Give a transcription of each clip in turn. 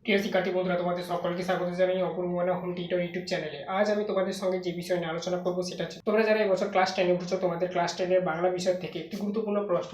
প্রিয় শিক্ষার্থী বন্ধুরা, তোমাদের সকলকে স্বাগত জানাই অপূর্ব মনা হোম টিউটর ইউটিউব চ্যানেলে। আজ আমি তোমাদের সঙ্গে যে বিষয় নিয়ে আলোচনা করবো সেটা হচ্ছে, তোমরা যারা এই বছর ক্লাস 10-এ উঠেছো, তোমাদের ক্লাস 10-এর বাংলা বিষয় থেকে একটি গুরুত্বপূর্ণ প্রশ্ন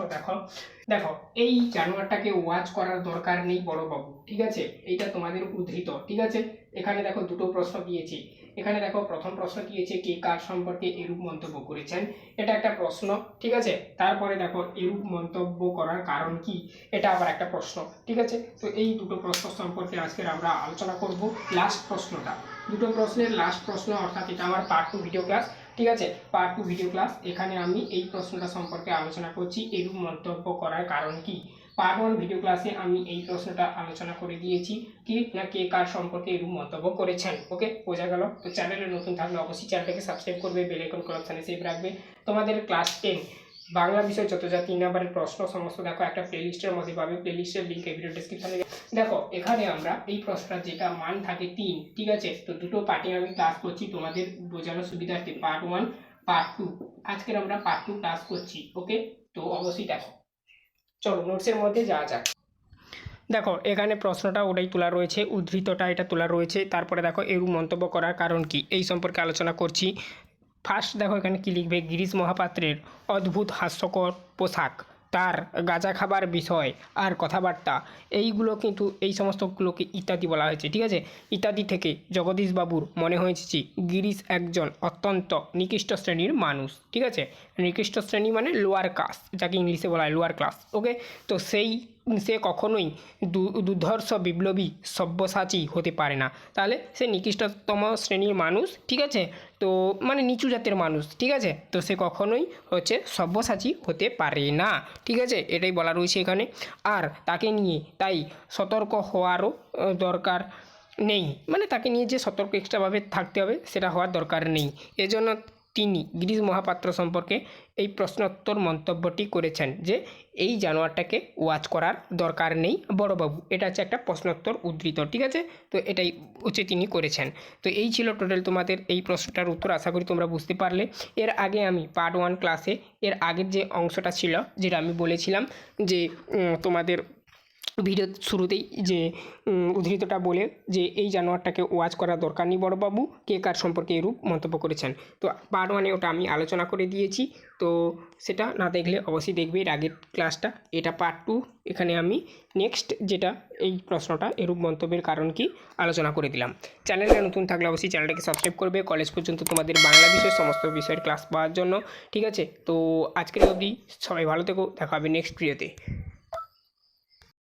দেখো এই জানোয়ারটাকে ওয়াচ করার দরকার নেই বড়বাবু, ঠিক আছে? এইটা তোমাদের উদ্ধৃত, ঠিক আছে? এখানে দেখো দুটো প্রশ্ন দিয়েছি। এখানে দেখো প্রথম প্রশ্ন দিয়েছে, কে কার সম্পর্কে এরূপ মন্তব্য করেছেন, এটা একটা প্রশ্ন, ঠিক আছে? তারপরে দেখো এরূপ মন্তব্য করার কারণ কি, এটা আবার একটা প্রশ্ন, ঠিক আছে? তো এই দুটো প্রশ্ন সম্পর্কে আজকের আমরা আলোচনা করব। লাস্ট প্রশ্নটা, দুটো প্রশ্নের লাস্ট প্রশ্ন, অর্থাৎ এটা আমার পার্ট 2 ভিডিও ক্লাস, ঠিক আছে? পার্ট 2 ভিডিও ক্লাস, এখানে আমি এই প্রশ্নটা সম্পর্কে আলোচনা করছি, এরূপ মন্তব্য করার কারণ কি। পার্ট 1 ভিডিও ক্লাসে আমি এই প্রশ্নটা আলোচনা করে দিয়েছি, কি না কে কার সম্পর্কে এরূপ মন্তব্য করেছেন। ওকে, বোঝা গেল? তো চ্যানেলে নতুন থাকলে অবশ্যই চ্যানেলটাকে সাবস্ক্রাইব করবে, বেল আইকন অপশানে সেভ রাখবে। তোমাদের ক্লাস 10 বাংলা বিষয় যত যা 3 নম্বরের প্রশ্ন সমস্ত দেখো একটা প্লেলিস্টের মধ্যে পাবে, প্লেলিস্টের লিঙ্ক এই ভিডিও ডেসক্রিপশনে। দেখো এখানে আমরা এই প্রশ্নটা যেটা মান থাকে 3, ঠিক আছে? তো দুটো পার্টে আমি ক্লাস করছি তোমাদের বোঝানোর সুবিধার্থে, পার্ট 1 পার্ট 2। আজকের আমরা পার্ট 2 ক্লাস করছি। ওকে, তো অবশ্যই দেখো। চলো নোটসের মধ্যে যাওয়া যাক। দেখো এখানে প্রশ্নটা ওটাই তোলা রয়েছে, উদ্ধৃতটা এটা তোলা রয়েছে। তারপরে দেখো এরূপ মন্তব্য করার কারণ কি, এই সম্পর্কে আলোচনা করছি। ফার্স্ট দেখো এখানে কি লিখবে, গিরিশ মহাপাত্রের অদ্ভুত হাস্যকর পোশাক, তার গাঁজা খাবার বিষয় আর কথাবার্তা, এইগুলো কিন্তু এই সমস্তগুলোকে ইত্যাদি বলা হয়েছে, ঠিক আছে? ইত্যাদি থেকে জগদীশবাবুর মনে হয়েছে যে গিরিশ একজন অত্যন্ত নিকৃষ্ট শ্রেণীর মানুষ, ঠিক আছে? নিকৃষ্ট শ্রেণী মানে লোয়ার ক্লাস, যাকে ইংলিশে বলা হয় লোয়ার ক্লাস। ওকে, তো সে কখনোই দুর্ধর্ষ বিপ্লবী সব্যসাচী হতে পারে না। তাহলে সে নিকৃষ্টতম শ্রেণীর মানুষ, ঠিক আছে? তো মানে নিচু জাতের মানুষ, ঠিক আছে? তো সে কখনোই হচ্ছে সব্যসাচী হতে পারে না, ঠিক আছে? এটাই বলা রয়েছে এখানে। আর তাকে নিয়ে তাই সতর্ক হওয়ারও দরকার নেই, মানে তাকে নিয়ে যে সতর্ক এক্সট্রাভাবে থাকতে হবে সেটা হওয়ার দরকার নেই। এজন্য তিনি গিরিশ মহাপাত্র সম্পর্কে এই প্রশ্নোত্তর মন্তব্যটি করেছেন যে এই জানোয়ারটাকে ওয়াচ করার দরকার নেই বড়বাবু। এটা হচ্ছে একটা প্রশ্নোত্তর উদ্ধৃত, ঠিক আছে? তো এটাই হচ্ছে তিনি করেছেন। তো এই ছিল টোটাল তোমাদের এই প্রশ্নটার উত্তর। আশা করি তোমরা বুঝতে পারলে। এর আগে আমি পার্ট 1 ক্লাসে এর আগের যে অংশটা ছিল, যেটা আমি বলেছিলাম যে তোমাদের ভিডিও শুরুতেই যে উদ্ধৃতটা বলে যে এই জানোয়ারটাকে ওয়াচ করার দরকার নেই বড়বাবু, কে কার সম্পর্কে এরূপ মন্তব্য করেছেন। তো পার্ট 1-এ ওটা আমি আলোচনা করে দিয়েছি, তো সেটা না দেখলে অবশ্যই দেখবে এর আগের ক্লাসটা। এটা পার্ট 2, এখানে আমি নেক্সট যেটা এই প্রশ্নটা এরূপ মন্তব্যের কারণ কি আলোচনা করে দিলাম। চ্যানেলটা নতুন থাকলে অবশ্যই চ্যানেলটাকে সাবস্ক্রাইব করবে কলেজ পর্যন্ত তোমাদের বাংলা বিষয়ের সমস্ত বিষয়ের ক্লাস পাওয়ার জন্য, ঠিক আছে? তো আজকের অবধি সবাই ভালো থেকো, দেখা হবে নেক্সট ভিডিওতে।